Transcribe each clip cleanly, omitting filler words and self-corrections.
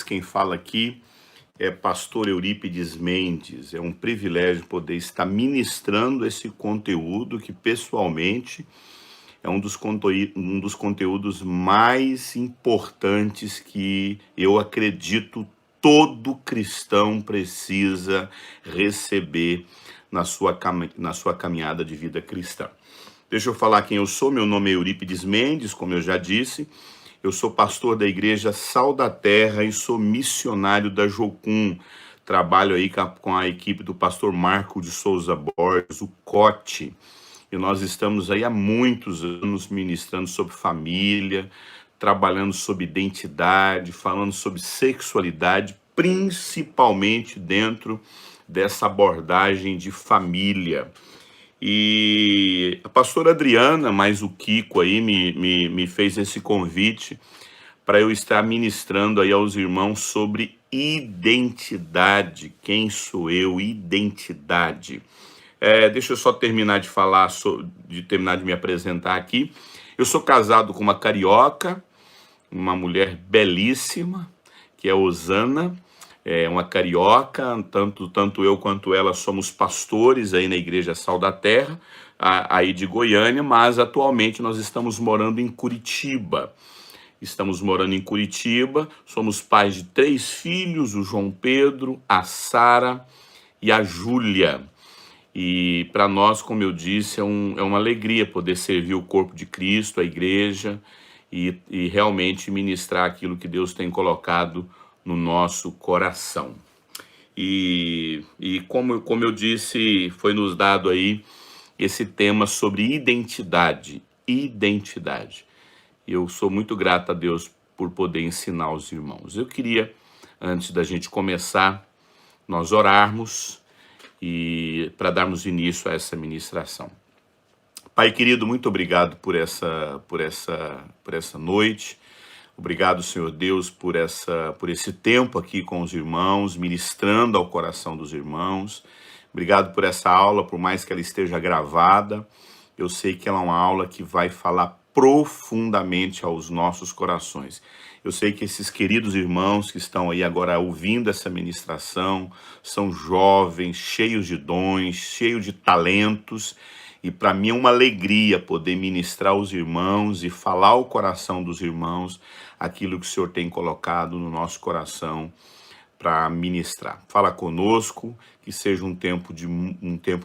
Mendes, quem fala aqui é pastor Eurípides Mendes. É um privilégio poder estar ministrando esse conteúdo que, pessoalmente, é um dos conteúdos mais importantes que eu acredito todo cristão precisa receber na sua caminhada de vida cristã. Deixa eu falar quem eu sou. Meu nome é Eurípides Mendes, como eu já disse. Eu sou pastor da igreja Sal da Terra e sou missionário da Jocum. Trabalho aí com a equipe do pastor Marco de Souza Borges, o Cote. E nós estamos aí há muitos anos ministrando sobre família, trabalhando sobre identidade, falando sobre sexualidade, principalmente dentro dessa abordagem de família. E a pastora Adriana, mais o Kiko aí, me fez esse convite para eu estar ministrando aí aos irmãos sobre identidade. Quem sou eu? Identidade. Deixa eu só terminar de falar, terminar de me apresentar aqui. Eu sou casado com uma carioca, uma mulher belíssima, que é Osana. É uma carioca, tanto eu quanto ela somos pastores aí na Igreja Sal da Terra, aí de Goiânia, mas atualmente nós estamos morando em Curitiba. Somos pais de 3 filhos, o João Pedro, a Sara e a Júlia. E para nós, como eu disse, é uma alegria poder servir o corpo de Cristo, a igreja, e realmente ministrar aquilo que Deus tem colocado no nosso coração. E como eu disse, foi nos dado aí esse tema sobre identidade. Identidade. Eu sou muito grato a Deus por poder ensinar os irmãos. Eu queria, antes da gente começar, nós orarmos e para darmos início a essa ministração. Pai querido, muito obrigado por essa noite. Obrigado, Senhor Deus, por esse tempo aqui com os irmãos, ministrando ao coração dos irmãos. Obrigado por essa aula, por mais que ela esteja gravada. Eu sei que ela é uma aula que vai falar profundamente aos nossos corações. Eu sei que esses queridos irmãos que estão aí agora ouvindo essa ministração são jovens, cheios de dons, cheios de talentos. E para mim é uma alegria poder ministrar aos irmãos e falar ao coração dos irmãos aquilo que o Senhor tem colocado no nosso coração para ministrar. Fala conosco, que seja um tempo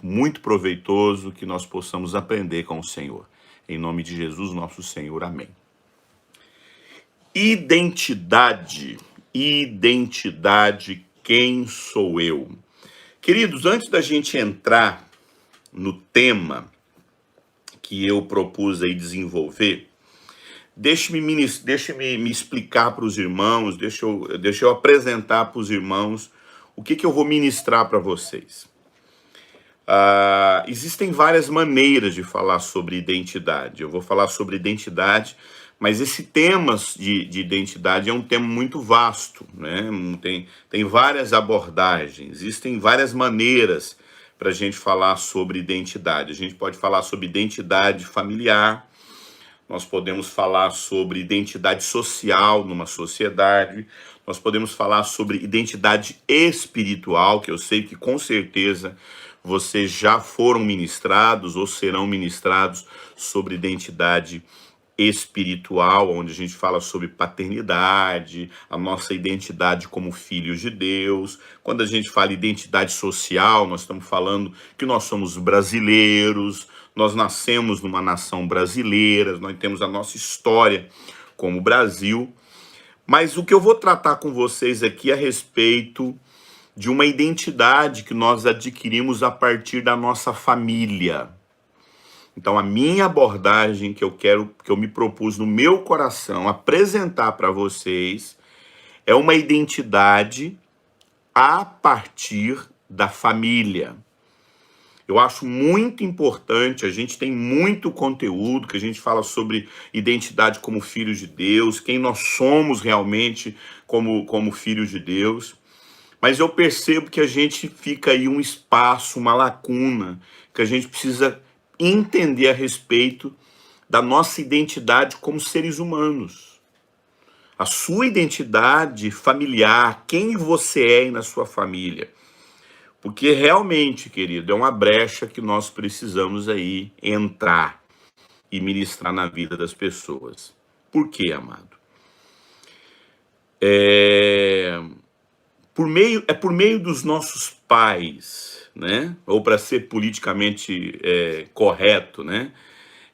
muito proveitoso, que nós possamos aprender com o Senhor. Em nome de Jesus, nosso Senhor. Amém. Identidade, quem sou eu? Queridos, antes da gente entrar no tema que eu propus aí desenvolver, deixe-me me explicar para os irmãos, deixa eu apresentar para os irmãos o que eu vou ministrar para vocês. Existem várias maneiras de falar sobre identidade. Eu vou falar sobre identidade, mas esse tema de identidade é um tema muito vasto, né? Tem várias abordagens, existem várias maneiras para a gente falar sobre identidade. A gente pode falar sobre identidade familiar, nós podemos falar sobre identidade social numa sociedade, nós podemos falar sobre identidade espiritual, que eu sei que com certeza vocês já foram ministrados ou serão ministrados sobre identidade espiritual, onde a gente fala sobre paternidade, a nossa identidade como filhos de Deus. Quando a gente fala identidade social, nós estamos falando que nós somos brasileiros, nós nascemos numa nação brasileira, nós temos a nossa história como Brasil. Mas o que eu vou tratar com vocês aqui é a respeito de uma identidade que nós adquirimos a partir da nossa família. Então, a minha abordagem que eu me propus no meu coração apresentar para vocês é uma identidade a partir da família. Eu acho muito importante, a gente tem muito conteúdo que a gente fala sobre identidade como filhos de Deus, quem nós somos realmente como filhos de Deus. Mas eu percebo que a gente fica aí um espaço, uma lacuna, que a gente precisa entender a respeito da nossa identidade como seres humanos. A sua identidade familiar, quem você é na sua família. Porque realmente, querido, é uma brecha que nós precisamos aí entrar e ministrar na vida das pessoas. Por quê, amado? Por meio dos nossos pais, né? Ou para ser politicamente correto, né?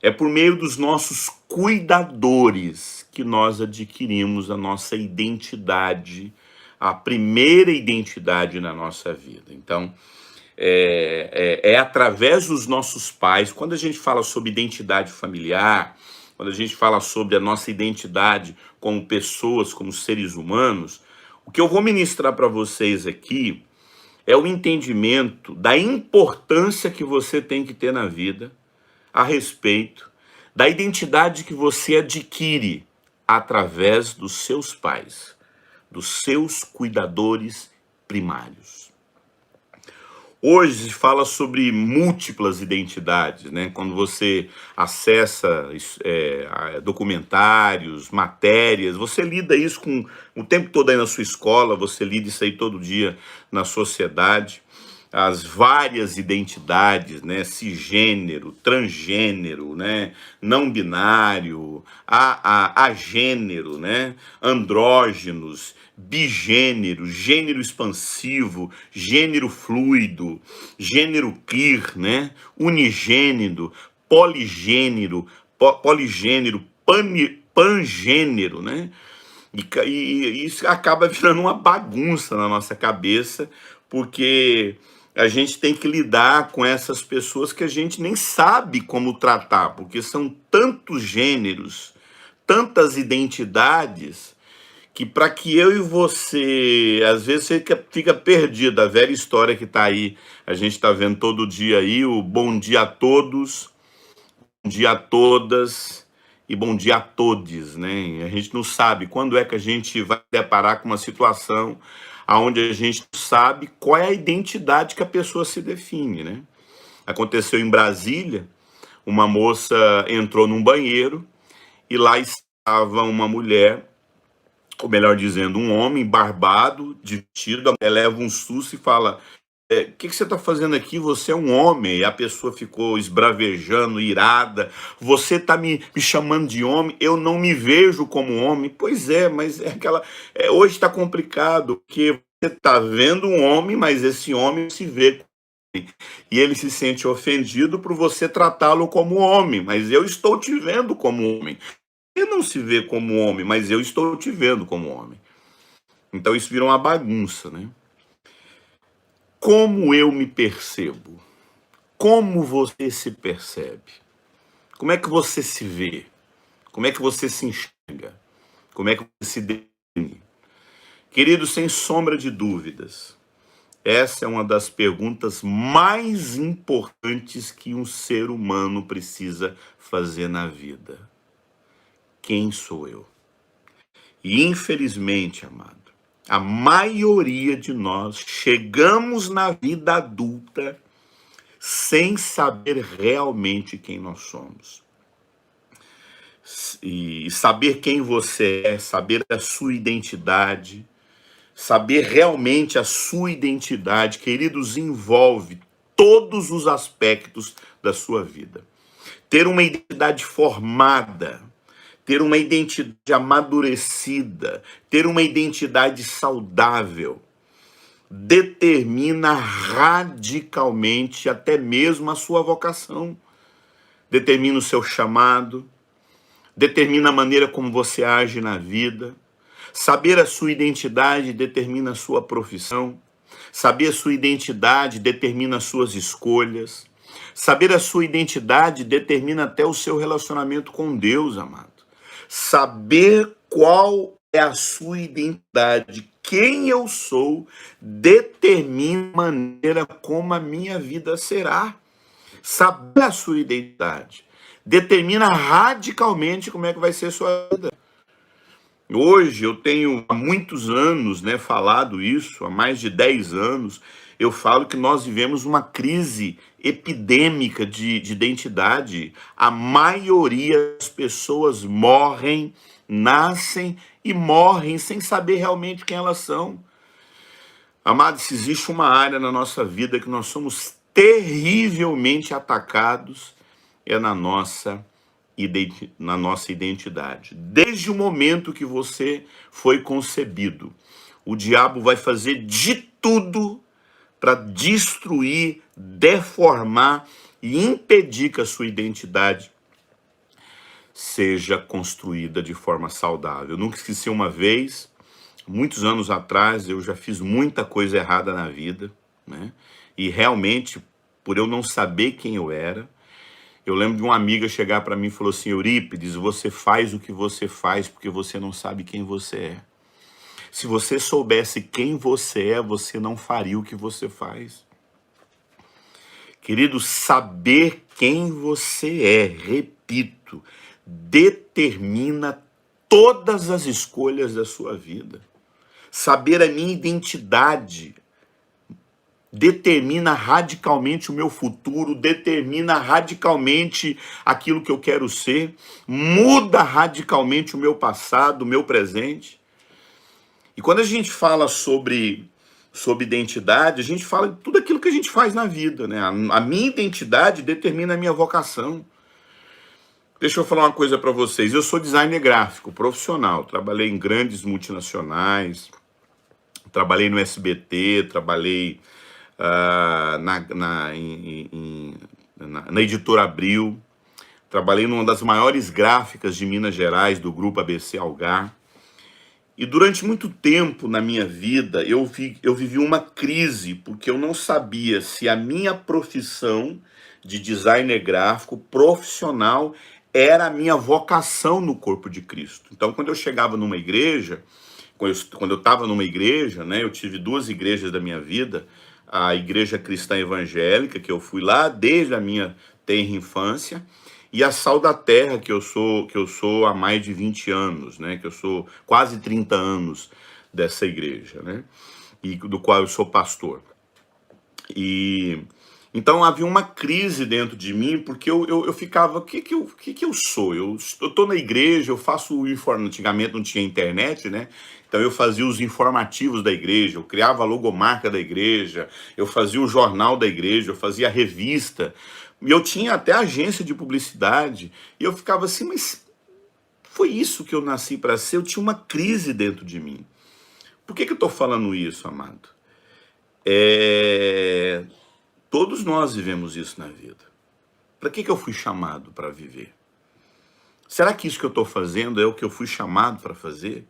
É por meio dos nossos cuidadores que nós adquirimos a nossa identidade, a primeira identidade na nossa vida. Então, é através dos nossos pais. Quando a gente fala sobre identidade familiar, quando a gente fala sobre a nossa identidade como pessoas, como seres humanos, o que eu vou ministrar para vocês aqui é o entendimento da importância que você tem que ter na vida a respeito da identidade que você adquire através dos seus pais, dos seus cuidadores primários. Hoje se fala sobre múltiplas identidades, né? Quando você acessa documentários, matérias, você lida isso com o tempo todo aí na sua escola, você lida isso aí todo dia na sociedade, as várias identidades, né? Cisgênero, transgênero, né? Não binário, agênero, né? Andrógenos, bigênero, gênero expansivo, gênero fluido, gênero queer, né? Unigênero, poligênero, pangênero, né? E isso acaba virando uma bagunça na nossa cabeça, porque a gente tem que lidar com essas pessoas que a gente nem sabe como tratar, porque são tantos gêneros, tantas identidades, que para que eu e você, às vezes você fica perdido, a velha história que está aí, a gente está vendo todo dia aí, o bom dia a todos, bom dia a todas e bom dia a todes, né? A gente não sabe quando é que a gente vai deparar com uma situação onde a gente não sabe qual é a identidade que a pessoa se define, né? Aconteceu em Brasília, uma moça entrou num banheiro e lá estava uma mulher, ou melhor dizendo, um homem barbado, de vestido. A mulher leva um susto e fala: o que você está fazendo aqui? Você é um homem. E a pessoa ficou esbravejando, irada. Você está me chamando de homem? Eu não me vejo como homem. Pois é, mas é aquela. Hoje está complicado, porque você está vendo um homem, mas esse homem se vê como homem. E ele se sente ofendido por você tratá-lo como homem, mas eu estou te vendo como homem. Você não se vê como homem, mas eu estou te vendo como homem. Então isso vira uma bagunça, né? Como eu me percebo? Como você se percebe? Como é que você se vê? Como é que você se enxerga? Como é que você se define? Querido, sem sombra de dúvidas, essa é uma das perguntas mais importantes que um ser humano precisa fazer na vida. Quem sou eu? E infelizmente, amado, a maioria de nós chegamos na vida adulta sem saber realmente quem nós somos. E saber quem você é, saber a sua identidade, saber realmente a sua identidade, queridos, envolve todos os aspectos da sua vida. Ter uma identidade formada, ter uma identidade amadurecida, ter uma identidade saudável, determina radicalmente até mesmo a sua vocação, determina o seu chamado, determina a maneira como você age na vida. Saber a sua identidade determina a sua profissão, saber a sua identidade determina as suas escolhas, saber a sua identidade determina até o seu relacionamento com Deus, amado. Saber qual é a sua identidade, quem eu sou, determina a maneira como a minha vida será. Saber a sua identidade determina radicalmente como é que vai ser a sua vida. Hoje eu tenho há muitos anos, né, falado isso, há mais de 10 anos, eu falo que nós vivemos uma crise epidêmica de identidade. A maioria das pessoas morrem, nascem e morrem sem saber realmente quem elas são. Amados, se existe uma área na nossa vida que nós somos terrivelmente atacados, é na nossa identidade. Desde o momento que você foi concebido, o diabo vai fazer de tudo para destruir, deformar e impedir que a sua identidade seja construída de forma saudável. Eu nunca esqueci uma vez, muitos anos atrás, eu já fiz muita coisa errada na vida, né? E realmente, por eu não saber quem eu era, eu lembro de uma amiga chegar para mim e falou assim: Eurípides, você faz o que você faz porque você não sabe quem você é. Se você soubesse quem você é, você não faria o que você faz. Querido, saber quem você é, repito, determina todas as escolhas da sua vida. Saber a minha identidade determina radicalmente o meu futuro, determina radicalmente aquilo que eu quero ser, muda radicalmente o meu passado, o meu presente. E quando a gente fala sobre identidade, a gente fala de tudo aquilo que a gente faz na vida, né? A minha identidade determina a minha vocação. Deixa eu falar uma coisa para vocês. Eu sou designer gráfico, profissional. Trabalhei em grandes multinacionais, trabalhei no SBT, trabalhei na Editora Abril, trabalhei numa das maiores gráficas de Minas Gerais, do Grupo ABC Algar. E durante muito tempo na minha vida, eu vivi uma crise, porque eu não sabia se a minha profissão de designer gráfico profissional era a minha vocação no corpo de Cristo. Então, quando eu chegava numa igreja, quando eu estava numa igreja, né, eu tive duas igrejas da minha vida, a Igreja Cristã Evangélica, que eu fui lá desde a minha tenra infância, e a Sal da Terra, que eu sou há mais de 20 anos, né? Que eu sou quase 30 anos dessa igreja, né? E do qual eu sou pastor. E então havia uma crise dentro de mim, porque eu ficava, o que eu sou? Eu estou na igreja, eu faço o informe, antigamente não tinha internet, né? Então eu fazia os informativos da igreja, eu criava a logomarca da igreja, eu fazia o jornal da igreja, eu fazia a revista. E eu tinha até agência de publicidade, e eu ficava assim, mas foi isso que eu nasci para ser? Eu tinha uma crise dentro de mim. Por que eu estou falando isso, amado? Todos nós vivemos isso na vida. Para que eu fui chamado para viver? Será que isso que eu estou fazendo é o que eu fui chamado para fazer?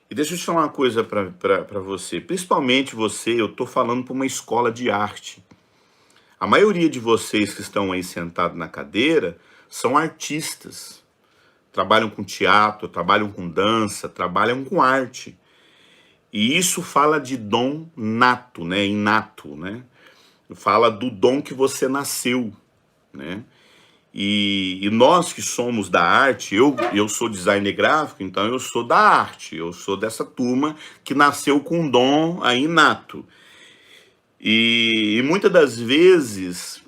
E deixa eu te falar uma coisa para você, principalmente você, eu estou falando para uma escola de arte. A maioria de vocês que estão aí sentados na cadeira são artistas. Trabalham com teatro, trabalham com dança, trabalham com arte. E isso fala de dom nato, né? Inato, né? Fala do dom que você nasceu, né? E nós que somos da arte, eu sou designer gráfico, então eu sou da arte. Eu sou dessa turma que nasceu com um dom aí inato. E muitas das vezes,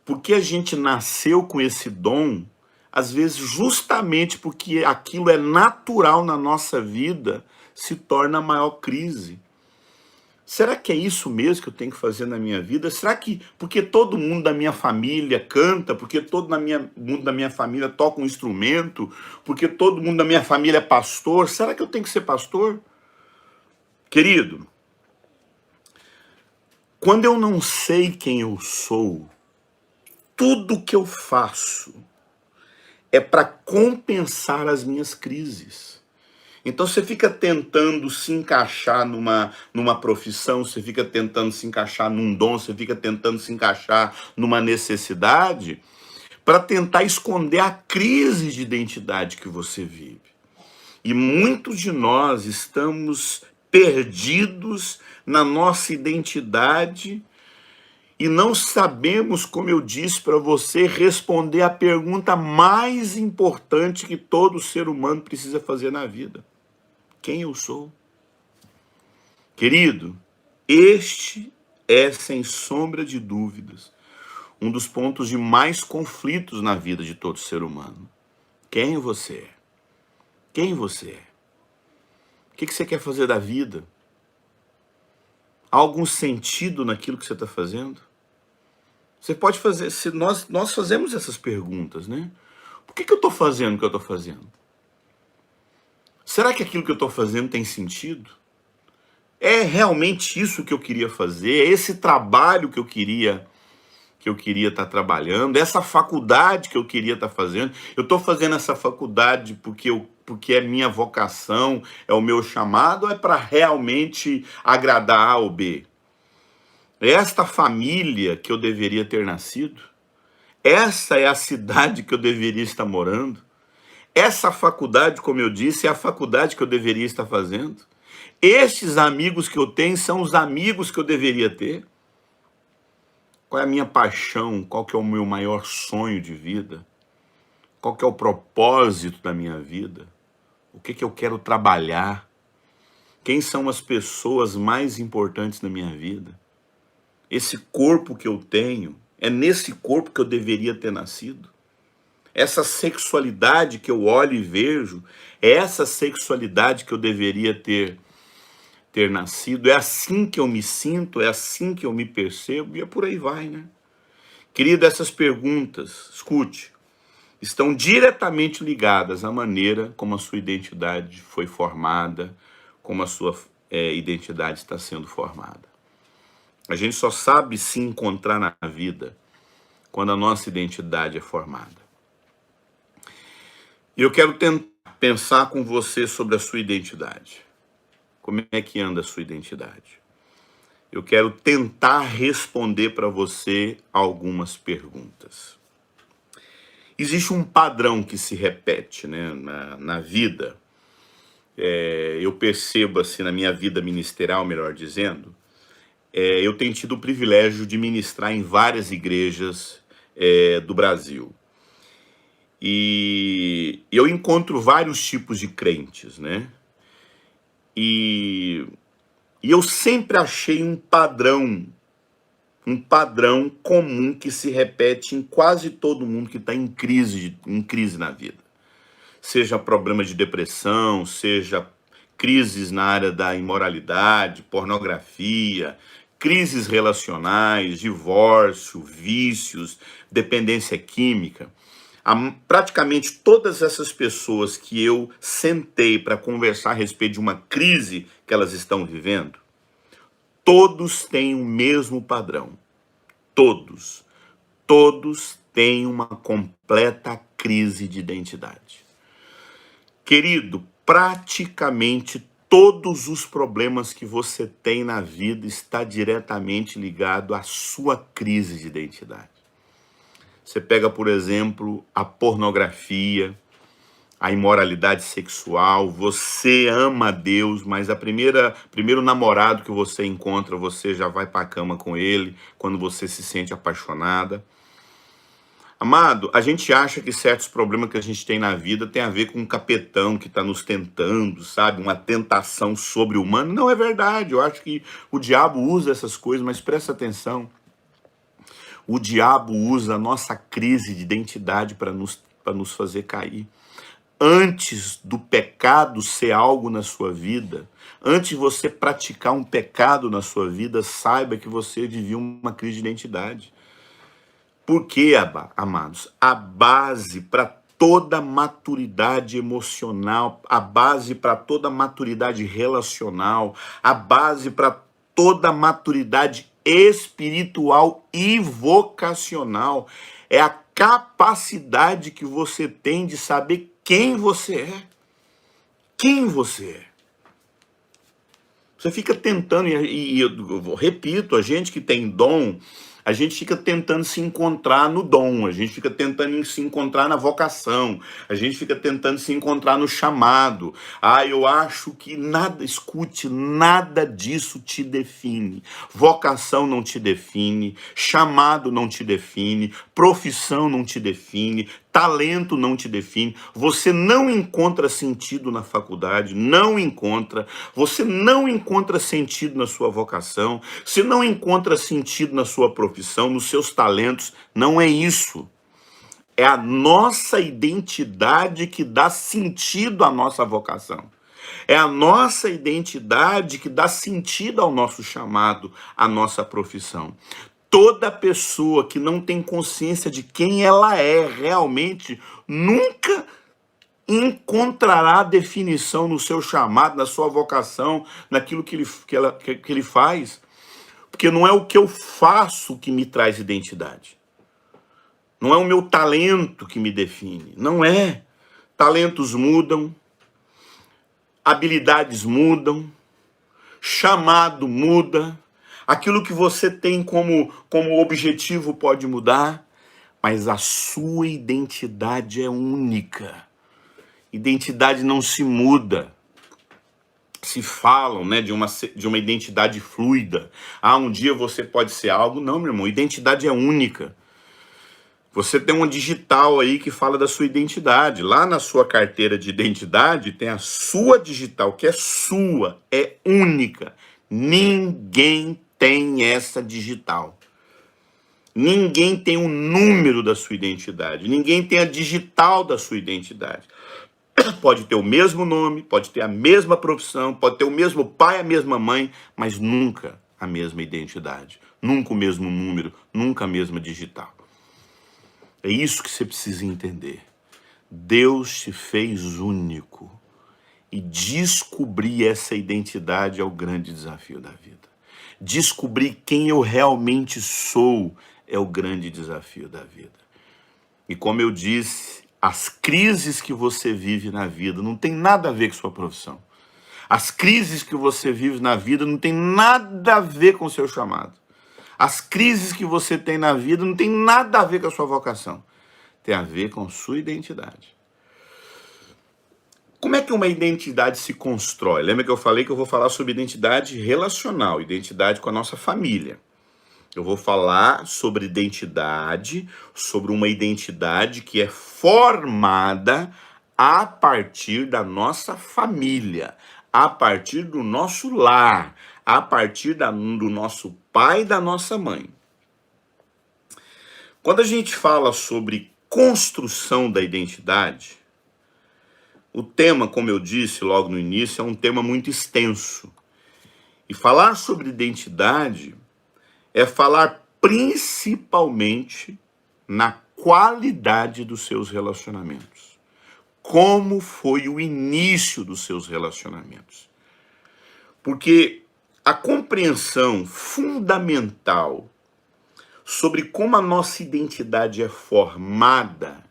porque a gente nasceu com esse dom, às vezes justamente porque aquilo é natural na nossa vida, se torna a maior crise. Será que é isso mesmo que eu tenho que fazer na minha vida? Será que porque todo mundo da minha família canta, porque todo mundo da minha família toca um instrumento, porque todo mundo da minha família é pastor, será que eu tenho que ser pastor? Querido, quando eu não sei quem eu sou, tudo que eu faço é para compensar as minhas crises. Então você fica tentando se encaixar numa profissão, você fica tentando se encaixar num dom, você fica tentando se encaixar numa necessidade, para tentar esconder a crise de identidade que você vive. E muitos de nós estamos perdidos na nossa identidade e não sabemos, como eu disse para você, responder a pergunta mais importante que todo ser humano precisa fazer na vida: quem eu sou? Querido, este é, sem sombra de dúvidas, um dos pontos de mais conflitos na vida de todo ser humano. Quem você é? Quem você é? que você quer fazer da vida? Há algum sentido naquilo que você está fazendo? Você pode fazer, se nós fazemos essas perguntas, né? Por que eu estou fazendo o que eu estou fazendo? Será que aquilo que eu estou fazendo tem sentido? É realmente isso que eu queria fazer? É esse trabalho que eu queria estar trabalhando? Essa faculdade que eu queria estar fazendo? Eu estou fazendo essa faculdade porque é minha vocação, é o meu chamado, ou é para realmente agradar A ou B? É esta família que eu deveria ter nascido? Essa é a cidade que eu deveria estar morando? Essa faculdade, como eu disse, é a faculdade que eu deveria estar fazendo? Estes amigos que eu tenho são os amigos que eu deveria ter? Qual é a minha paixão? Qual que é o meu maior sonho de vida? Qual que é o propósito da minha vida? O que eu quero trabalhar? Quem são as pessoas mais importantes na minha vida? Esse corpo que eu tenho, é nesse corpo que eu deveria ter nascido? Essa sexualidade que eu olho e vejo, é essa sexualidade que eu deveria ter nascido? É assim que eu me sinto? É assim que eu me percebo? E é por aí vai, né? Querido, essas perguntas, escute, estão diretamente ligadas à maneira como a sua identidade foi formada, como a sua identidade está sendo formada. A gente só sabe se encontrar na vida quando a nossa identidade é formada. E eu quero tentar pensar com você sobre a sua identidade. Como é que anda a sua identidade? Eu quero tentar responder para você algumas perguntas. Existe um padrão que se repete, né, na vida. Eu percebo assim na minha vida ministerial, melhor dizendo, eu tenho tido o privilégio de ministrar em várias igrejas do Brasil. E eu encontro vários tipos de crentes, né? E eu sempre achei um padrão comum que se repete em quase todo mundo que está em crise na vida. Seja problema de depressão, seja crises na área da imoralidade, pornografia, crises relacionais, divórcio, vícios, dependência química. Praticamente todas essas pessoas que eu sentei para conversar a respeito de uma crise que elas estão vivendo, todos têm o mesmo padrão. Todos têm uma completa crise de identidade. Querido, praticamente todos os problemas que você tem na vida está diretamente ligado à sua crise de identidade. Você pega, por exemplo, a pornografia, a imoralidade sexual. Você ama a Deus, mas primeiro namorado que você encontra, você já vai para a cama com ele quando você se sente apaixonada. Amado, a gente acha que certos problemas que a gente tem na vida tem a ver com um capetão que está nos tentando, sabe? Uma tentação sobre-humana. Não é verdade. Eu acho que o diabo usa essas coisas, mas presta atenção. O diabo usa a nossa crise de identidade para nos fazer cair. Antes do pecado ser algo na sua vida, antes de você praticar um pecado na sua vida, saiba que você vivia uma crise de identidade. Por quê, amados? A base para toda maturidade emocional, a base para toda maturidade relacional, a base para toda maturidade espiritual e vocacional é a capacidade que você tem de saber quem você é. Quem você é. Você fica tentando, e eu repito, a gente que tem dom, a gente fica tentando se encontrar no dom, a gente fica tentando se encontrar na vocação, a gente fica tentando se encontrar no chamado. Eu acho que nada disso te define. Vocação não te define, chamado não te define, profissão não te define, talento não te define. Você não encontra sentido na faculdade, você não encontra sentido na sua vocação, você não encontra sentido na sua profissão, nos seus talentos. Não é isso. É a nossa identidade que dá sentido à nossa vocação. É a nossa identidade que dá sentido ao nosso chamado, à nossa profissão. Toda pessoa que não tem consciência de quem ela é realmente nunca encontrará definição no seu chamado, na sua vocação, naquilo que ele faz. Porque não é o que eu faço que me traz identidade. Não é o meu talento que me define. Não é. Talentos mudam, habilidades mudam, chamado muda, aquilo que você tem como objetivo pode mudar, mas a sua identidade é única. Identidade não se muda. Se falam, né, de uma identidade fluida. Ah, um dia você pode ser algo. Não, meu irmão, identidade é única. Você tem uma digital aí que fala da sua identidade. Lá na sua carteira de identidade tem a sua digital, que é sua, é única. Ninguém tem essa digital. Ninguém tem o número da sua identidade. Ninguém tem a digital da sua identidade. Pode ter o mesmo nome, pode ter a mesma profissão, pode ter o mesmo pai, a mesma mãe, mas nunca a mesma identidade. Nunca o mesmo número, nunca a mesma digital. É isso que você precisa entender. Deus te fez único. E descobrir essa identidade é o grande desafio da vida. Descobrir quem eu realmente sou é o grande desafio da vida. E como eu disse, as crises que você vive na vida não tem nada a ver com sua profissão. As crises que você vive na vida não tem nada a ver com o seu chamado. As crises que você tem na vida não tem nada a ver com a sua vocação. Tem a ver com a sua identidade. Como é que uma identidade se constrói? Lembra que eu falei que eu vou falar sobre identidade relacional, identidade com a nossa família. Eu vou falar sobre identidade, sobre uma identidade que é formada a partir da nossa família, a partir do nosso lar, a partir do nosso pai e da nossa mãe. Quando a gente fala sobre construção da identidade, o tema, como eu disse logo no início, é um tema muito extenso. E falar sobre identidade é falar principalmente na qualidade dos seus relacionamentos. Como foi o início dos seus relacionamentos. Porque a compreensão fundamental sobre como a nossa identidade é formada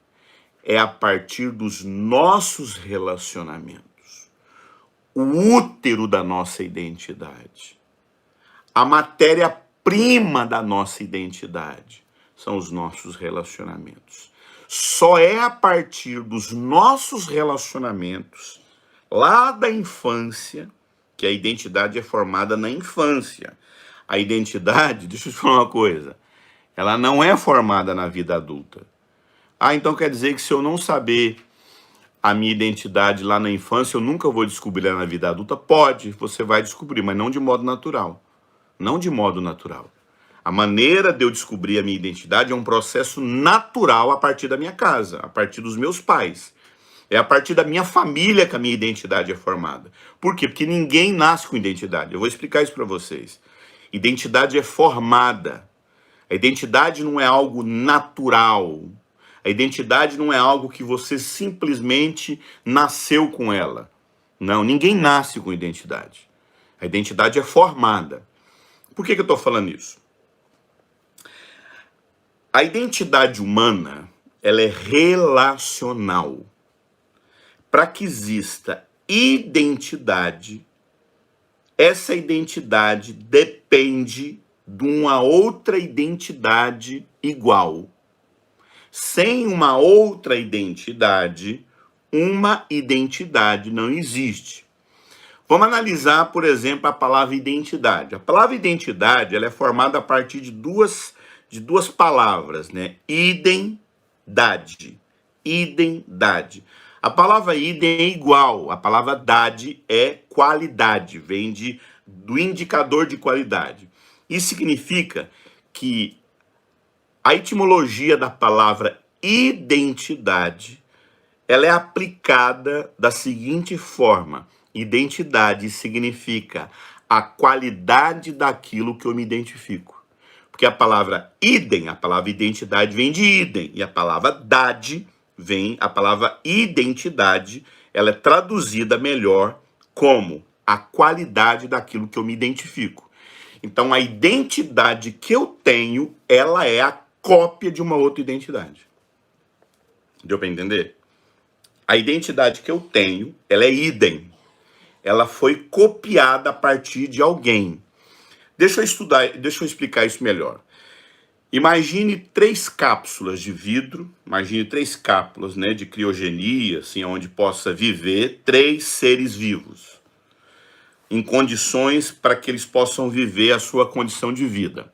é a partir dos nossos relacionamentos. O útero da nossa identidade. A matéria-prima da nossa identidade são os nossos relacionamentos. Só é a partir dos nossos relacionamentos, lá da infância, que a identidade é formada na infância. A identidade, deixa eu te falar uma coisa, ela não é formada na vida adulta. Ah, então quer dizer que se eu não saber a minha identidade lá na infância, eu nunca vou descobrir ela na vida adulta? Pode, você vai descobrir, mas não de modo natural. Não de modo natural. A maneira de eu descobrir a minha identidade é um processo natural a partir da minha casa, a partir dos meus pais. É a partir da minha família que a minha identidade é formada. Por quê? Porque ninguém nasce com identidade. Eu vou explicar isso para vocês. Identidade é formada. A identidade não é algo natural. A identidade não é algo que você simplesmente nasceu com ela. Não, ninguém nasce com identidade. A identidade é formada. Por que eu estou falando isso? A identidade humana, ela é relacional. Para que exista identidade, essa identidade depende de uma outra identidade igual. Sem uma outra identidade, uma identidade não existe. Vamos analisar, por exemplo, a palavra identidade. A palavra identidade, ela é formada a partir de duas palavras, né? Idem, dade. Idem, dade. A palavra idem é igual, a palavra dade é qualidade, vem do indicador de qualidade. Isso significa que a etimologia da palavra identidade, ela é aplicada da seguinte forma: Identidade significa a qualidade daquilo que eu me identifico. Porque a palavra idem, a palavra identidade vem de idem, e a palavra dade vem, a palavra identidade, ela é traduzida melhor como a qualidade daquilo que eu me identifico. Então, a identidade que eu tenho, ela é a cópia de uma outra identidade. Deu para entender? A identidade que eu tenho, ela é idem. Ela foi copiada a partir de alguém. Deixa eu explicar isso melhor. Imagine 3 cápsulas de vidro, imagine 3 cápsulas, né, de criogenia, assim, onde possa viver 3 seres vivos, em condições para que eles possam viver a sua condição de vida.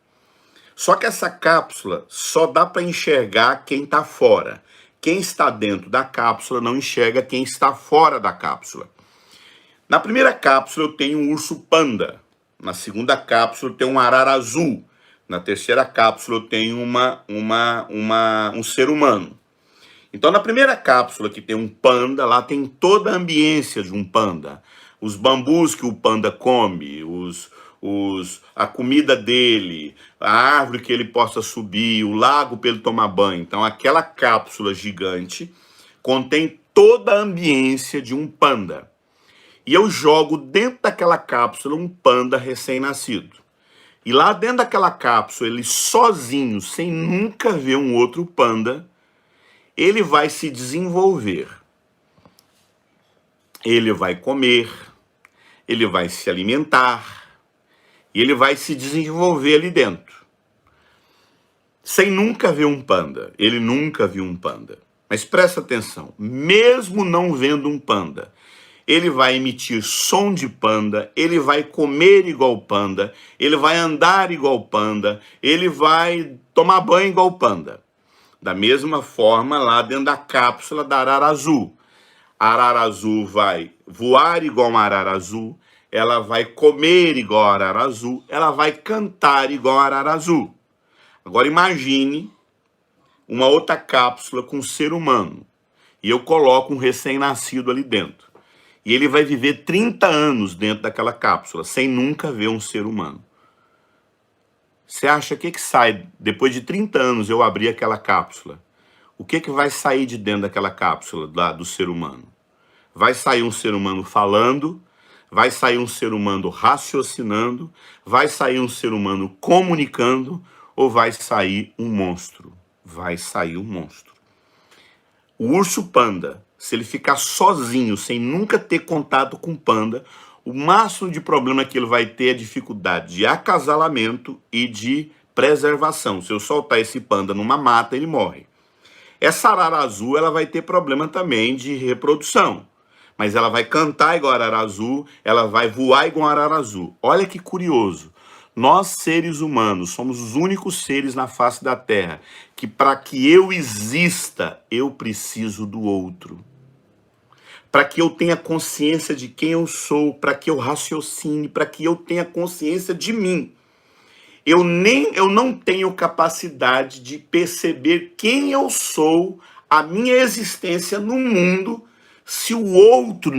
Só que essa cápsula só dá para enxergar quem está fora. Quem está dentro da cápsula não enxerga quem está fora da cápsula. Na primeira cápsula eu tenho um urso panda. Na segunda cápsula eu tenho um arara azul. Na terceira cápsula eu tenho um ser humano. Então na primeira cápsula que tem um panda, lá tem toda a ambiência de um panda. Os bambus que o panda come, a comida dele, a árvore que ele possa subir, o lago para ele tomar banho. Então aquela cápsula gigante contém toda a ambiência de um panda. E eu jogo dentro daquela cápsula um panda recém-nascido. E lá dentro daquela cápsula, ele sozinho, sem nunca ver um outro panda, ele vai se desenvolver. Ele vai comer, ele vai se alimentar, e ele vai se desenvolver ali dentro. Sem nunca ver um panda. Ele nunca viu um panda. Mas presta atenção, mesmo não vendo um panda, ele vai emitir som de panda, ele vai comer igual panda, ele vai andar igual panda, ele vai tomar banho igual panda. Da mesma forma, lá dentro da cápsula da arara azul. A arara azul vai voar igual uma arara azul, ela vai comer igual a arara azul, ela vai cantar igual a arara azul. Agora imagine uma outra cápsula com um ser humano, e eu coloco um recém-nascido ali dentro. E ele vai viver 30 anos dentro daquela cápsula, sem nunca ver um ser humano. Você acha que sai, depois de 30 anos eu abrir aquela cápsula, o que vai sair de dentro daquela cápsula do ser humano? Vai sair um ser humano falando, vai sair um ser humano raciocinando, vai sair um ser humano comunicando, ou vai sair um monstro? Vai sair um monstro. O urso panda, se ele ficar sozinho, sem nunca ter contato com panda, o máximo de problema que ele vai ter é dificuldade de acasalamento e de preservação. Se eu soltar esse panda numa mata, ele morre. Essa arara azul, ela vai ter problema também de reprodução. Mas ela vai cantar igual a arara azul, ela vai voar igual a arara azul. Olha que curioso. Nós, seres humanos, somos os únicos seres na face da Terra que, para que eu exista, eu preciso do outro. Para que eu tenha consciência de quem eu sou, para que eu raciocine, para que eu tenha consciência de mim. Eu não tenho capacidade de perceber quem eu sou, a minha existência no mundo, se o outro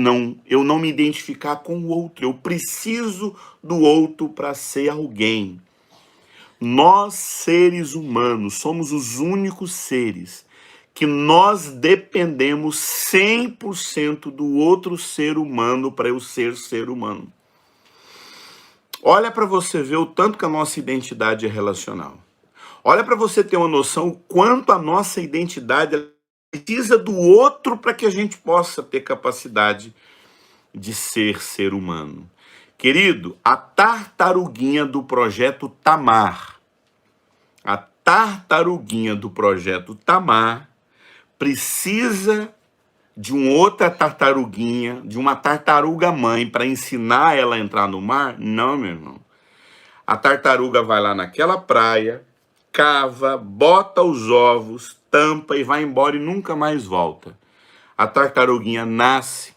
eu não me identificar com o outro. Eu preciso do outro para ser alguém. Nós, seres humanos, somos os únicos seres que nós dependemos 100% do outro ser humano para eu ser ser humano. Olha para você ver o tanto que a nossa identidade é relacional. Olha para você ter uma noção o quanto a nossa identidade precisa do outro para que a gente possa ter capacidade de ser ser humano. Querido, a tartaruguinha do projeto Tamar, a tartaruguinha do projeto Tamar precisa de uma outra tartaruguinha, de uma tartaruga mãe para ensinar ela a entrar no mar? Não, meu irmão. A tartaruga vai lá naquela praia, cava, bota os ovos, tampa e vai embora e nunca mais volta. A tartaruguinha nasce,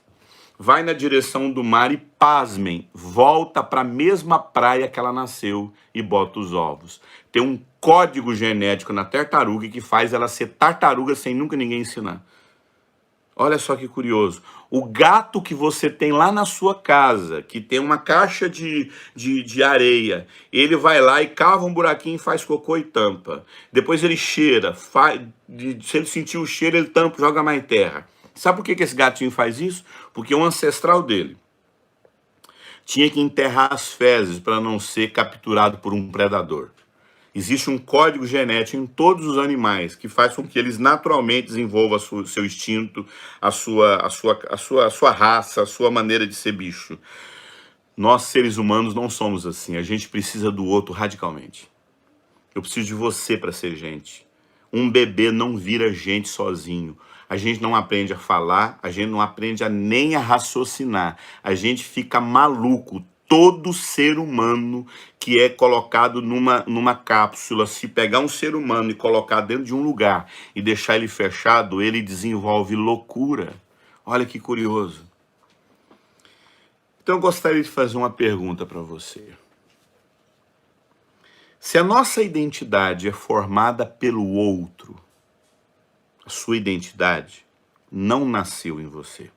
vai na direção do mar e, pasmem, volta para a mesma praia que ela nasceu e bota os ovos. Tem um código genético na tartaruga que faz ela ser tartaruga sem nunca ninguém ensinar. Olha só que curioso. O gato que você tem lá na sua casa, que tem uma caixa de areia, ele vai lá e cava um buraquinho, faz cocô e tampa. Depois ele cheira, se ele sentir o cheiro, ele tampa, joga mais terra. Sabe por que esse gatinho faz isso? Porque o ancestral dele tinha que enterrar as fezes para não ser capturado por um predador. Existe um código genético em todos os animais que faz com que eles naturalmente desenvolvam seu instinto, a sua raça, a sua maneira de ser bicho. Nós, seres humanos, não somos assim. A gente precisa do outro radicalmente. Eu preciso de você para ser gente. Um bebê não vira gente sozinho. A gente não aprende a falar, a gente não aprende nem a raciocinar. A gente fica maluco. Todo ser humano que é colocado numa cápsula, se pegar um ser humano e colocar dentro de um lugar e deixar ele fechado, ele desenvolve loucura. Olha que curioso. Então eu gostaria de fazer uma pergunta para você. Se a nossa identidade é formada pelo outro, a sua identidade não nasceu em você.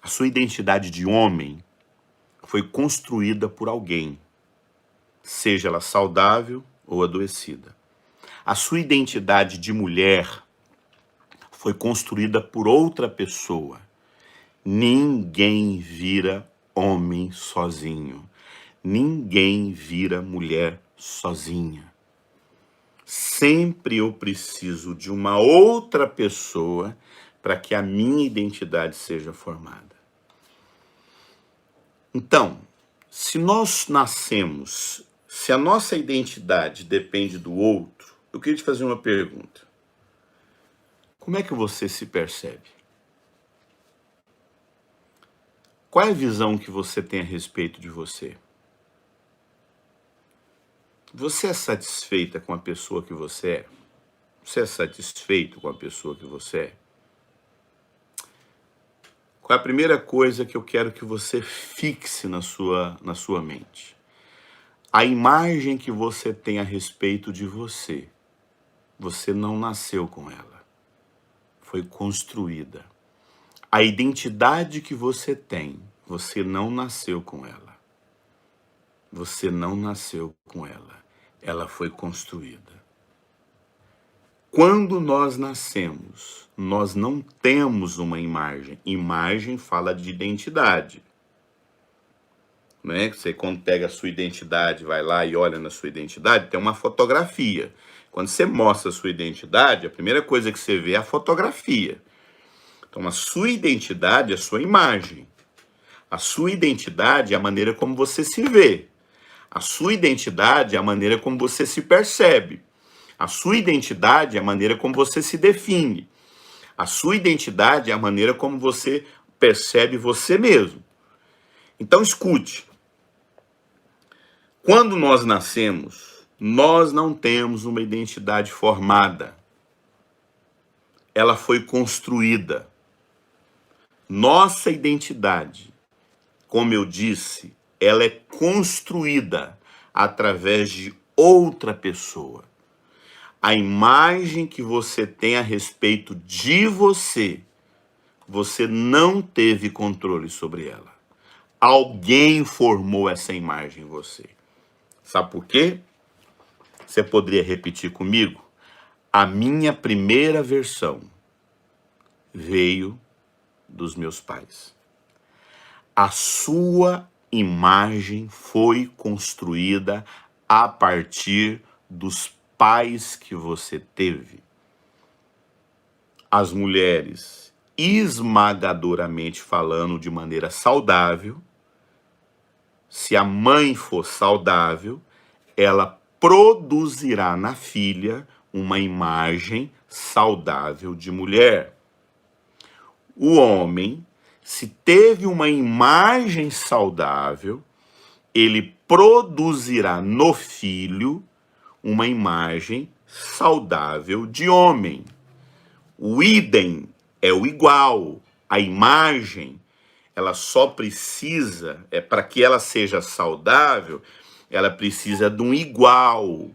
A sua identidade de homem foi construída por alguém, seja ela saudável ou adoecida. A sua identidade de mulher foi construída por outra pessoa. Ninguém vira homem sozinho. Ninguém vira mulher sozinha. Sempre eu preciso de uma outra pessoa para que a minha identidade seja formada. Então, se nós nascemos, se a nossa identidade depende do outro, eu queria te fazer uma pergunta. Como é que você se percebe? Qual é a visão que você tem a respeito de você? Você é satisfeita com a pessoa que você é? Você é satisfeito com a pessoa que você é? Qual é a primeira coisa que eu quero que você fixe na sua mente? A imagem que você tem a respeito de você. Você não nasceu com ela. Foi construída. A identidade que você tem, você não nasceu com ela. Você não nasceu com ela. Ela foi construída. Quando nós nascemos, nós não temos uma imagem. Imagem fala de identidade. Né? Você, quando pega a sua identidade, vai lá e olha na sua identidade, tem uma fotografia. Quando você mostra a sua identidade, a primeira coisa que você vê é a fotografia. Então, a sua identidade é a sua imagem. A sua identidade é a maneira como você se vê. A sua identidade é a maneira como você se percebe. A sua identidade é a maneira como você se define. A sua identidade é a maneira como você percebe você mesmo. Então, escute. Quando nós nascemos, nós não temos uma identidade formada. Ela foi construída. Nossa identidade, como eu disse, ela é construída através de outra pessoa. A imagem que você tem a respeito de você, você não teve controle sobre ela. Alguém formou essa imagem em você. Sabe por quê? Você poderia repetir comigo? A minha primeira versão veio dos meus pais. A sua imagem foi construída a partir dos pais que você teve. As mulheres, esmagadoramente falando de maneira saudável, se a mãe for saudável, ela produzirá na filha uma imagem saudável de mulher. O homem, se teve uma imagem saudável, ele produzirá no filho uma imagem saudável de homem. O idem é o igual. A imagem, ela só precisa, para que ela seja saudável, ela precisa de um igual.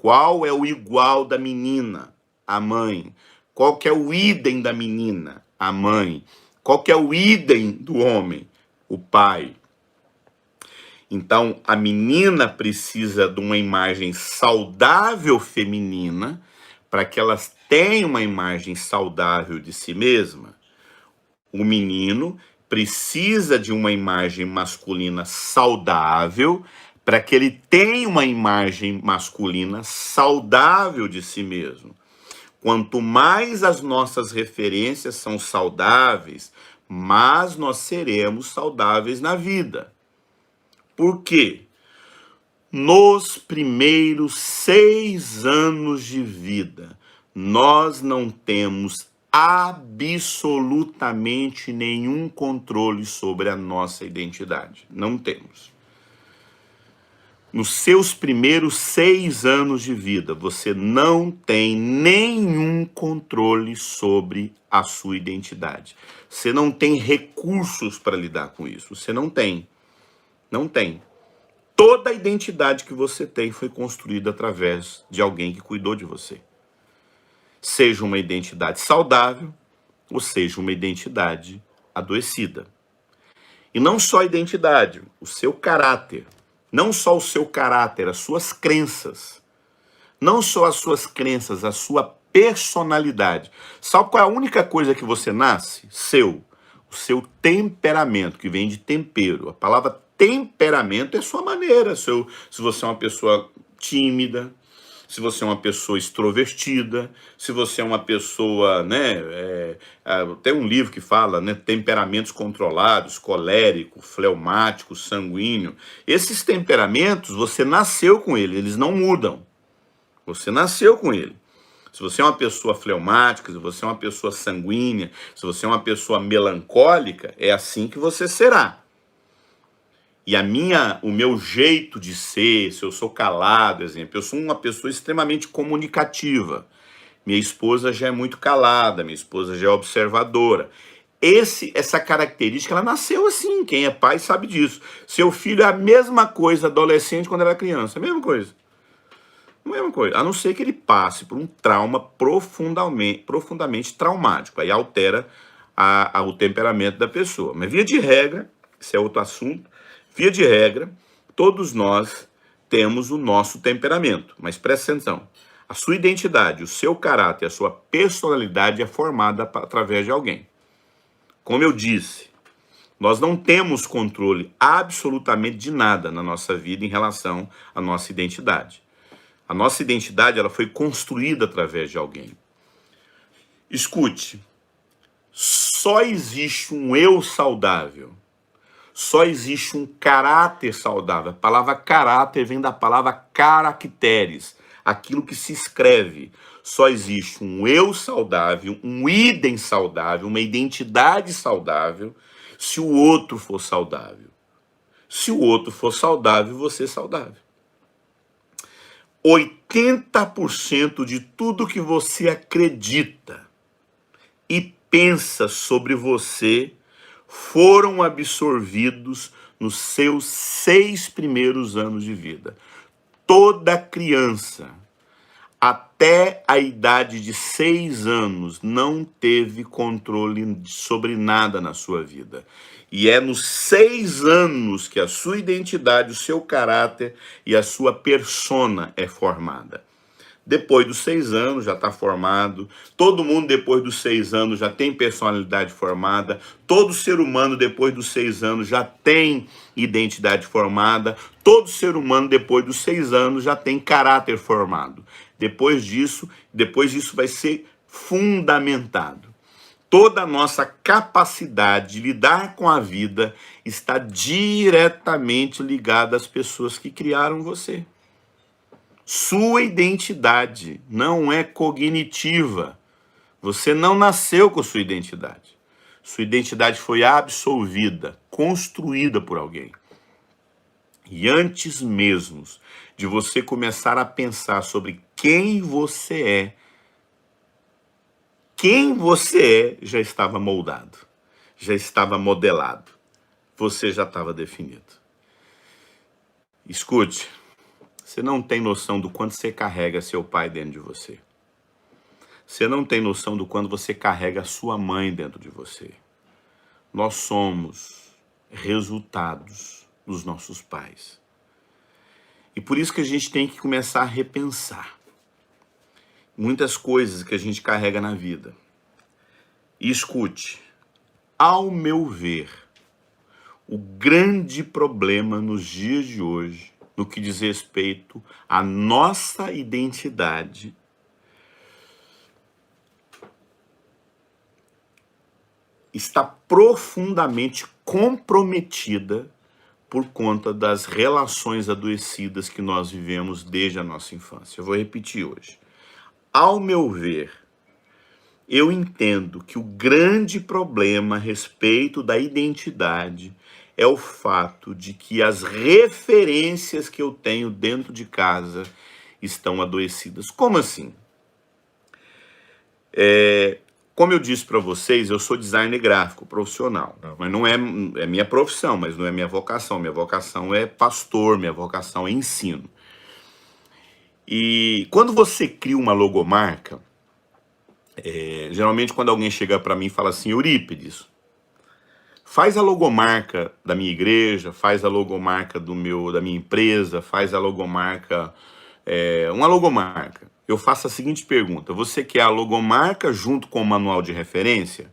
Qual é o igual da menina? A mãe. Qual que é o idem da menina? A mãe. Qual que é o idem do homem? O pai. Então, a menina precisa de uma imagem saudável feminina para que elas tenham uma imagem saudável de si mesma. O menino precisa de uma imagem masculina saudável para que ele tenha uma imagem masculina saudável de si mesmo. Quanto mais as nossas referências são saudáveis, mais nós seremos saudáveis na vida. Por quê? Nos primeiros 6 anos de vida, nós não temos absolutamente nenhum controle sobre a nossa identidade. Não temos. Nos seus primeiros 6 anos de vida, você não tem nenhum controle sobre a sua identidade. Você não tem recursos para lidar com isso. Você não tem. Não tem. Toda a identidade que você tem foi construída através de alguém que cuidou de você. Seja uma identidade saudável, ou seja uma identidade adoecida. E não só a identidade, o seu caráter. Não só o seu caráter, as suas crenças. Não só as suas crenças, a sua personalidade. Sabe qual é a única coisa que você nasce? O seu temperamento, que vem de tempero. A palavra temperamento é sua maneira. Se você é uma pessoa tímida, se você é uma pessoa extrovertida, se você é uma pessoa, tem um livro que fala, temperamentos controlados, colérico, fleumático, sanguíneo. Esses temperamentos, você nasceu com eles, eles não mudam. Você nasceu com ele. Se você é uma pessoa fleumática, se você é uma pessoa sanguínea, se você é uma pessoa melancólica, é assim que você será. E o meu jeito de ser, se eu sou calado, exemplo, eu sou uma pessoa extremamente comunicativa. Minha esposa já é muito calada, minha esposa já é observadora. Essa característica, ela nasceu assim, quem é pai sabe disso. Seu filho é a mesma coisa adolescente quando era criança, a mesma coisa. A não ser que ele passe por um trauma profundamente traumático. Aí altera o temperamento da pessoa. Mas via de regra, esse é outro assunto, via de regra, todos nós temos o nosso temperamento. Mas presta atenção, a sua identidade, o seu caráter, a sua personalidade é formada através de alguém. Como eu disse, nós não temos controle absolutamente de nada na nossa vida em relação à nossa identidade. A nossa identidade, ela foi construída através de alguém. Escute, só existe um eu saudável, só existe um caráter saudável. A palavra caráter vem da palavra caracteres, aquilo que se escreve. Só existe um eu saudável, um idem saudável, uma identidade saudável, se o outro for saudável. Se o outro for saudável, você é saudável. 80% de tudo que você acredita e pensa sobre você foram absorvidos nos seus 6 primeiros anos de vida. Toda criança, até a idade de 6 anos, não teve controle sobre nada na sua vida. E é nos 6 anos que a sua identidade, o seu caráter e a sua persona é formada. Depois dos 6 anos já está formado. Todo mundo depois dos 6 anos já tem personalidade formada. Todo ser humano depois dos 6 anos já tem identidade formada. Todo ser humano depois dos 6 anos já tem caráter formado. Depois disso vai ser fundamentado. Toda a nossa capacidade de lidar com a vida está diretamente ligada às pessoas que criaram você. Sua identidade não é cognitiva. Você não nasceu com sua identidade. Sua identidade foi absolvida, construída por alguém. E antes mesmo de você começar a pensar sobre quem você já estava moldado, já estava modelado, você já estava definido. Escute, você não tem noção do quanto você carrega seu pai dentro de você. Você não tem noção do quanto você carrega a sua mãe dentro de você. Nós somos resultados dos nossos pais. E por isso que a gente tem que começar a repensar muitas coisas que a gente carrega na vida. E escute, ao meu ver, o grande problema nos dias de hoje, no que diz respeito à nossa identidade, está profundamente comprometida por conta das relações adoecidas que nós vivemos desde a nossa infância. Eu vou repetir hoje. Ao meu ver, eu entendo que o grande problema a respeito da identidade é o fato de que as referências que eu tenho dentro de casa estão adoecidas. Como assim? Como eu disse para vocês, eu sou designer gráfico profissional, mas não é minha profissão, mas não é minha vocação. Minha vocação é pastor, minha vocação é ensino. E quando você cria uma logomarca, geralmente quando alguém chega para mim e fala assim, Eurípides, faz a logomarca da minha igreja, faz a logomarca da minha empresa, faz a logomarca, uma logomarca. Eu faço a seguinte pergunta, você quer a logomarca junto com o manual de referência?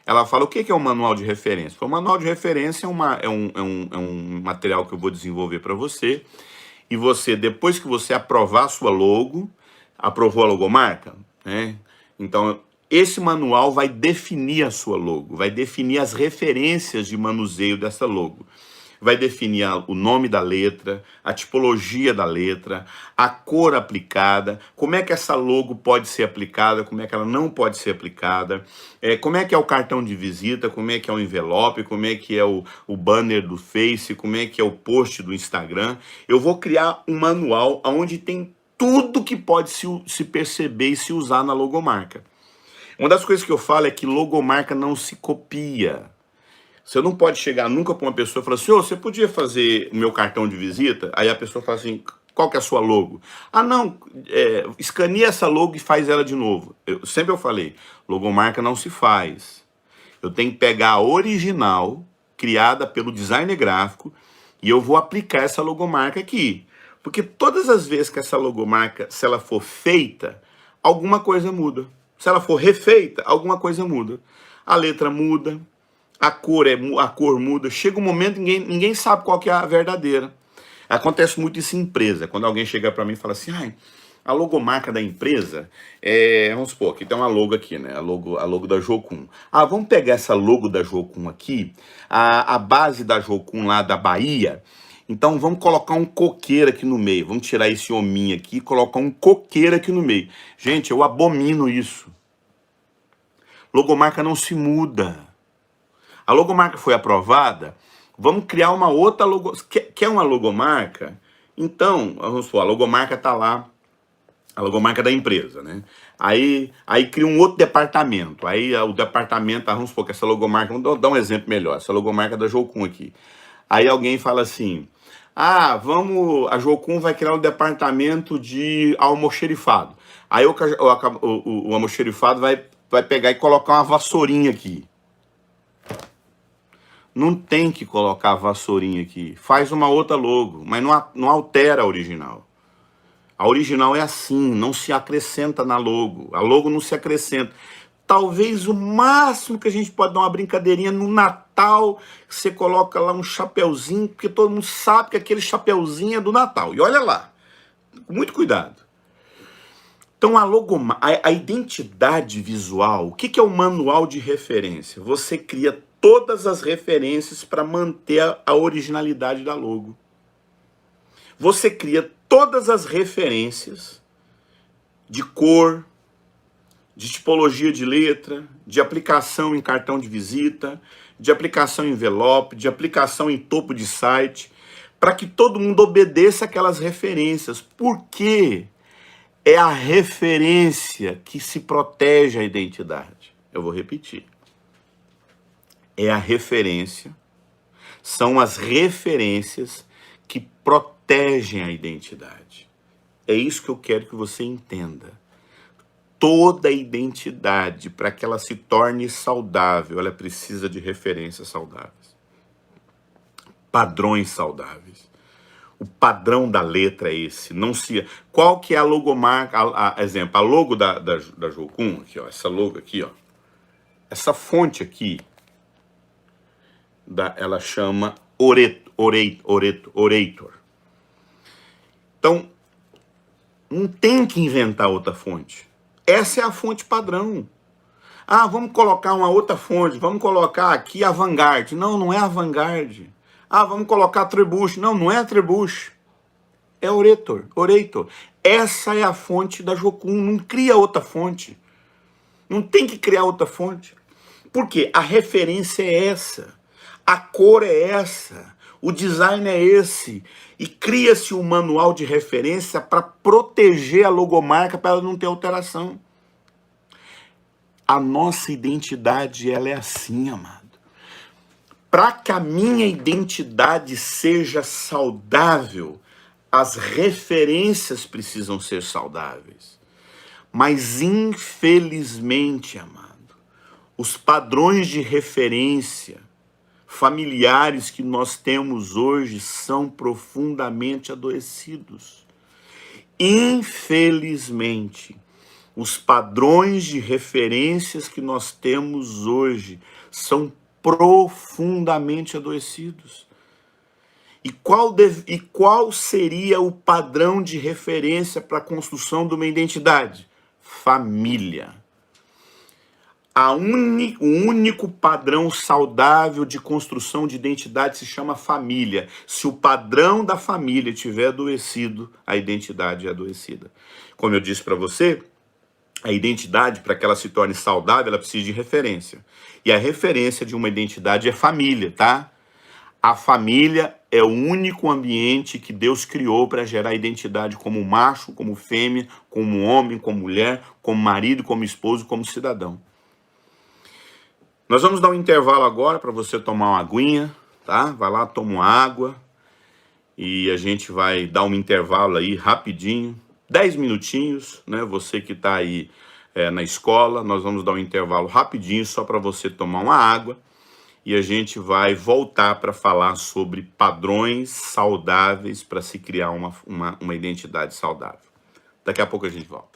Ela fala, o que é um manual de referência? O manual de referência é um material que eu vou desenvolver para você, e você, depois que você aprovar a sua logo, aprovou a logomarca, né? Então, esse manual vai definir a sua logo, vai definir as referências de manuseio dessa logo. Vai definir o nome da letra, a tipologia da letra, a cor aplicada, como é que essa logo pode ser aplicada, como é que ela não pode ser aplicada, como é que é o cartão de visita, como é que é o envelope, como é que é o banner do Face, como é que é o post do Instagram. Eu vou criar um manual onde tem tudo que pode se perceber e se usar na logomarca. Uma das coisas que eu falo é que logomarca não se copia. Você não pode chegar nunca para uma pessoa e falar assim, você podia fazer o meu cartão de visita? Aí a pessoa fala assim, qual que é a sua logo? Ah, não, escaneia essa logo e faz ela de novo. Sempre eu falei, logomarca não se faz. Eu tenho que pegar a original, criada pelo designer gráfico, e eu vou aplicar essa logomarca aqui. Porque todas as vezes que essa logomarca, se ela for feita, alguma coisa muda. Se ela for refeita, alguma coisa muda. A letra muda. A cor muda, chega um momento que ninguém sabe qual que é a verdadeira. Acontece muito isso em empresa, quando alguém chega para mim e fala assim, a logomarca da empresa, vamos supor, aqui tem uma logo aqui, né, a logo da Jocum. Vamos pegar essa logo da Jocum aqui, a base da Jocum lá da Bahia, então vamos colocar um coqueiro aqui no meio, vamos tirar esse hominho aqui e colocar um coqueiro aqui no meio. Gente, eu abomino isso. Logomarca não se muda. A logomarca foi aprovada, vamos criar uma outra logomarca. Quer uma logomarca? Então, vamos supor, a logomarca está lá, a logomarca da empresa, né? Aí cria um outro departamento. Aí o departamento, vamos supor que essa logomarca, vamos dar um exemplo melhor, essa logomarca da Jocum aqui. Aí alguém fala assim, a Jocum vai criar um departamento de almoxerifado. Aí o almoxerifado vai pegar e colocar uma vassourinha aqui. Não tem que colocar a vassourinha aqui. Faz uma outra logo, mas não altera a original. A original é assim, não se acrescenta na logo. A logo não se acrescenta. Talvez o máximo que a gente pode dar uma brincadeirinha no Natal, você coloca lá um chapeuzinho, porque todo mundo sabe que aquele chapeuzinho é do Natal. E olha lá, com muito cuidado. Então a identidade visual, o que é o manual de referência? Você cria todas as referências para manter a originalidade da logo. Você cria todas as referências de cor, de tipologia de letra, de aplicação em cartão de visita, de aplicação em envelope, de aplicação em topo de site, para que todo mundo obedeça aquelas referências. Por quê? É a referência que se protege a identidade. Eu vou repetir. É a referência, são as referências que protegem a identidade. É isso que eu quero que você entenda. Toda identidade, para que ela se torne saudável, ela precisa de referências saudáveis, padrões saudáveis. O padrão da letra é esse. Não se. Qual que é a logomarca? Exemplo, a logo da Jocum, aqui, ó, essa logo aqui, ó. Essa fonte aqui, ela chama Orator. Então, não tem que inventar outra fonte. Essa é a fonte padrão. Ah, vamos colocar uma outra fonte, vamos colocar aqui a Vanguard. Não, não é a Vanguard. Ah, vamos colocar a Trebuchet. Não, não é a Trebuchet. É Orator. Essa é a fonte da Jocum. Não cria outra fonte. Não tem que criar outra fonte. Por quê? A referência é essa. A cor é essa. O design é esse. E cria-se um manual de referência para proteger a logomarca, para ela não ter alteração. A nossa identidade, ela é assim, amado. Para que a minha identidade seja saudável, as referências precisam ser saudáveis. Mas, infelizmente, amado, os padrões de referência familiares que nós temos hoje são profundamente adoecidos. Infelizmente, os padrões de referências que nós temos hoje são profundamente adoecidos. E qual seria o padrão de referência para a construção de uma identidade? Família. O único padrão saudável de construção de identidade se chama família. Se o padrão da família estiver adoecido, a identidade é adoecida. Como eu disse para você, a identidade, para que ela se torne saudável, ela precisa de referência. E a referência de uma identidade é família, tá? A família é o único ambiente que Deus criou para gerar identidade como macho, como fêmea, como homem, como mulher, como marido, como esposo, como cidadão. Nós vamos dar um intervalo agora para você tomar uma aguinha, tá? Vai lá, toma uma água e a gente vai dar um intervalo aí rapidinho, 10 minutinhos, né? Você que está aí na escola, nós vamos dar um intervalo rapidinho só para você tomar uma água e a gente vai voltar para falar sobre padrões saudáveis para se criar uma identidade saudável. Daqui a pouco a gente volta.